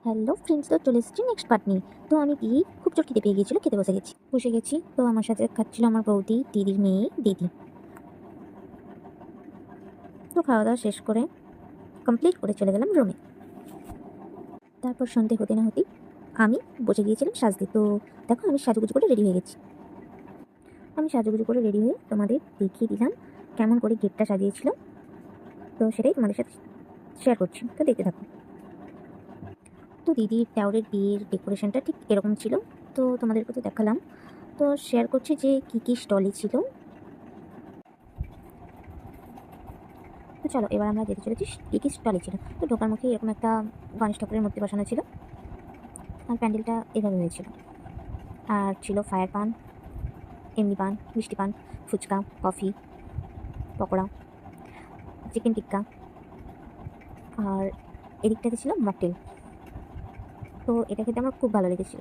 Hello friends, তো চলে এসেছি নেক্সট পার্ট নিয়ে। তো আমি কি খুব জোর খিদে পেয়ে গিয়েছিল, খেতে বসে গেছি। তো আমার সাথে খাচ্ছিল আমার বৌদি, দিদির মেয়ে দিদি। তো খাওয়া দাওয়া শেষ করে কমপ্লিট করে চলে গেলাম রুমে। তারপর সন্ধে হতে না হতেই আমি বসে গিয়েছিলাম সাজতে। তো দেখো, আমি সাজুগুজু করে রেডি হয়ে গেছি। আমি সাজুগুজু করে রেডি হয়ে তোমাদের দেখিয়ে দিলাম কেমন করে গেটটা সাজিয়েছিল। তো সেটাই তোমাদের সাথে শেয়ার করছি, তো দেখতে থাকো। তো দিদির দেওরের বিয়ের ডেকোরেশনটা ঠিক এরকম ছিল। তো তোমাদেরকে তো দেখালাম। তো শেয়ার করছি যে কী স্টলে ছিল। তো চলো এবার আমরা যেতে চলেছি কী স্টলে ছিল। তো ঢোকার মুখে এরকম একটা গণেশ ঠাকুরের মূর্তি বসানো ছিল, আর প্যান্ডেলটা এভাবে হয়েছিল। আর ছিল ফায়ার পান, এমনি পান, মিষ্টি পান, ফুচকা, কফি, পকোড়া, চিকেন টিক্কা, আর এদিকটাতে ছিল মকটেল। তো এটা খেতে আমার খুব ভালো লেগেছিল।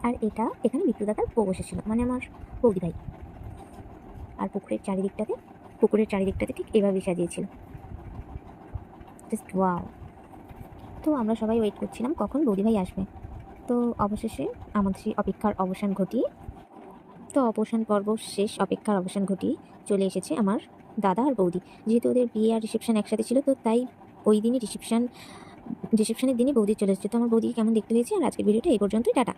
আর এটা এখানে বিট্টুদাদার বউ বসেছিল, মানে আমার বৌদি ভাই। আর পুকুরের চারিদিকটাতে ঠিক এভাবেই সাজিয়েছিল। Just wow. তো আমরা সবাই ওয়েট করছিলাম কখন বৌদি ভাই আসবে। তো অবশেষে আমাদের সেই অপেক্ষার অবসান ঘটিয়ে অপেক্ষার অবসান ঘটিয়ে চলে এসেছে আমার দাদা আর বৌদি। যেহেতু ওদের বিয়ে আর রিসেপশন একসাথে ছিল, তো তাই ওই দিনই রিসেপশনের দিনই বৌদি চলে এসেছে। তো আমার বৌদিকে কেমন দেখতে হয়েছে, আর আজকের ভিডিওটা এই পর্যন্তই। টাটা।